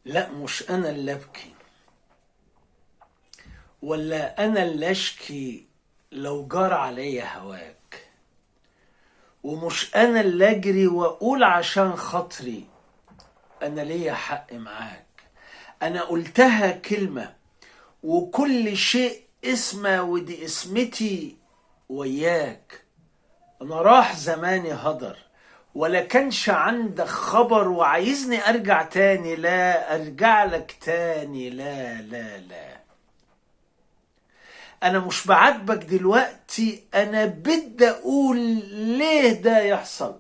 لا، مش انا اللي ابكي ولا انا اللي اشكي لو جار عليا هواك، ومش انا اللي اجري واقول عشان خاطري انا ليا حق معاك. انا قلتها كلمة وكل شيء اسمه، ودي اسمتي وياك. انا راح زماني هدر ولا كانش عندك خبر، وعايزني ارجع تاني؟ لا ارجع لك تاني، لا لا لا. انا مش بعاتبك دلوقتي، انا بدي اقول ليه ده يحصل،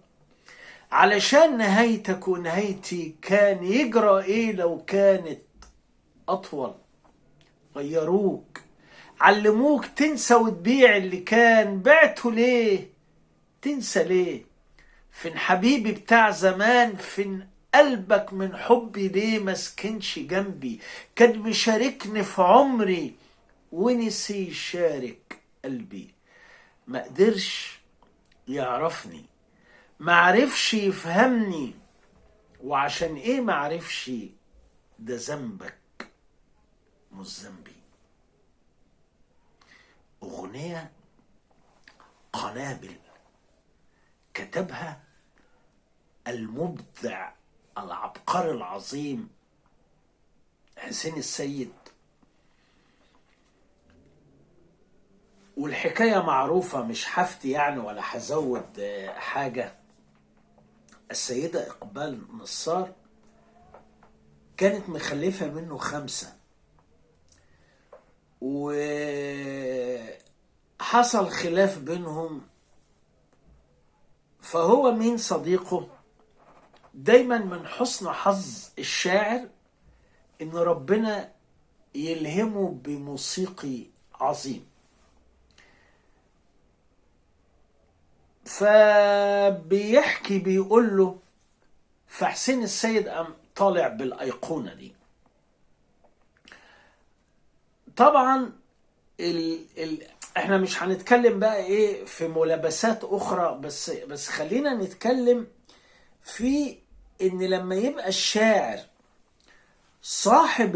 علشان نهايتك ونهايتي كان يجرى ايه لو كانت اطول. غيروك، علموك تنسى وتبيع اللي كان بعته. ليه تنسى؟ ليه؟ فين حبيبي بتاع زمان؟ فين قلبك من حبي؟ ليه مسكنش جنبي؟ كان مشاركني في عمري ونسي يشارك قلبي. ما قدرش يعرفني، ما عرفش يفهمني. وعشان ايه ما عرفش؟ ده ذنبك مش ذنبي. اغنية قنابل كتبها المبدع العبقري العظيم حسين السيد. والحكاية معروفة، مش حفتي يعني ولا هزود حاجة. السيدة إقبال نصار كانت مخلفة منه 5، وحصل خلاف بينهم. فهو مين صديقه؟ دايما من حسن حظ الشاعر إن ربنا يلهمه بموسيقي عظيم. فبيحكي بيقول له، فحسين السيد قام طالع بالأيقونة دي. طبعا احنا مش هنتكلم بقى ايه في ملابسات اخرى، بس خلينا نتكلم في ان لما يبقى الشاعر صاحب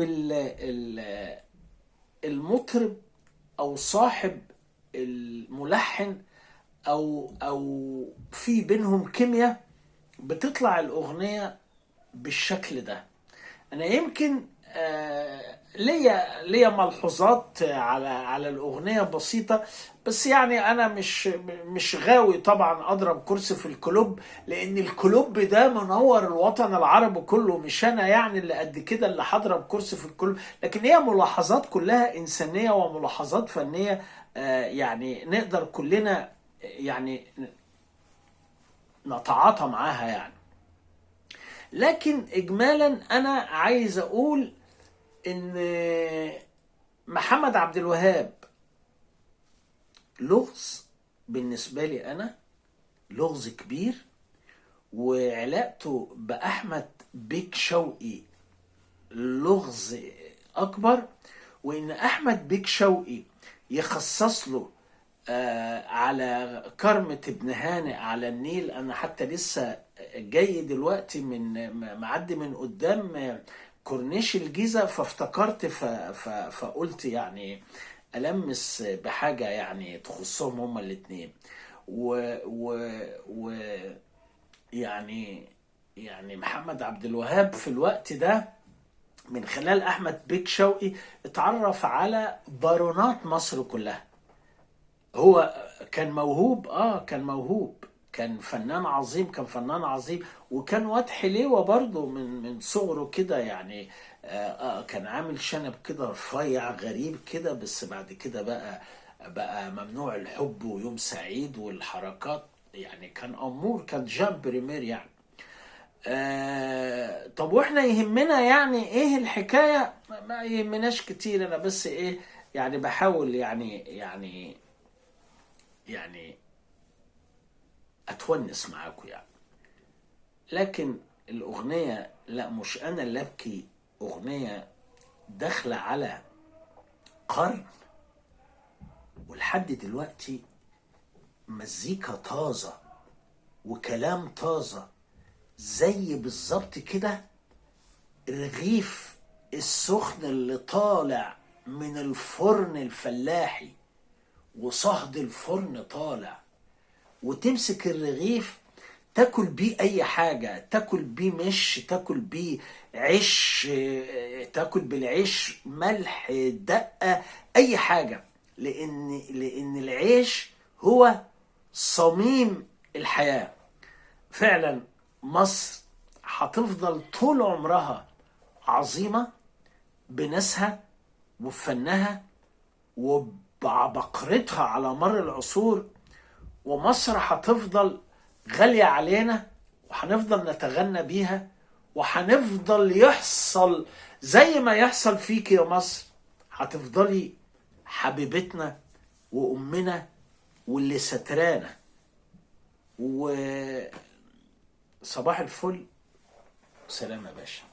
المطرب او صاحب الملحن او في بينهم كيمياء، بتطلع الاغنية بالشكل ده. انا يمكن ليا ملحوظات على الاغنيه بسيطه، بس يعني انا مش غاوي طبعا اضرب كرسي في الكلوب، لان الكلوب ده منور الوطن العربي كله، مش انا يعني اللي قد كده اللي هضرب كرسي في الكلوب. لكن هي ملاحظات كلها انسانيه وملاحظات فنيه، يعني نقدر كلنا يعني نتعاطى معاها يعني. لكن اجمالا انا عايز اقول ان محمد عبد الوهاب لغز بالنسبة لي انا، لغز كبير. وعلاقته باحمد بيك شوقي لغز اكبر. وان احمد بيك شوقي يخصص له على كرمة ابن هانئ على النيل. انا حتى لسه جاي دلوقتي من معدي من قدام كورنيش الجيزة، فافتكرت فقلت يعني ألمس بحاجة يعني تخصهم هما الاتنين. و, و يعني محمد عبد الوهاب في الوقت ده من خلال أحمد بيك شوقي اتعرف على بارونات مصر كلها. هو كان موهوب، كان موهوب، كان فنان عظيم، كان فنان عظيم. وكان واد حليوة برضه من صغره كده يعني. كان عامل شنب كده رفيع غريب كده، بس بعد كده بقى ممنوع الحب ويوم سعيد والحركات. يعني كان أمور، كان جان بريمير يعني. طب واحنا يهمنا يعني ايه الحكاية؟ ما يهمناش كتير. انا بس ايه يعني بحاول يعني اتونس معاكم يعني. لكن الاغنية لا، مش انا اللي ابكي، اغنية داخلة على قرن، ولحد دلوقتي مزيكا طازة وكلام طازة زي بالظبط كده الرغيف السخن اللي طالع من الفرن الفلاحي وصهد الفرن طالع، وتمسك الرغيف تاكل بيه اي حاجة، تاكل بيه مش، تاكل بيه عيش، تاكل بالعيش ملح دقة، اي حاجة، لان العيش هو صميم الحياة. فعلا مصر هتفضل طول عمرها عظيمة بناسها وبفنها وبعبقرتها على مر العصور، ومصر هتفضل غالية علينا، وهنفضل نتغنى بيها، وهنفضل يحصل زي ما يحصل فيك يا مصر، هتفضلي حبيبتنا وأمنا واللي سترانا. وصباح الفل، سلام يا باشا.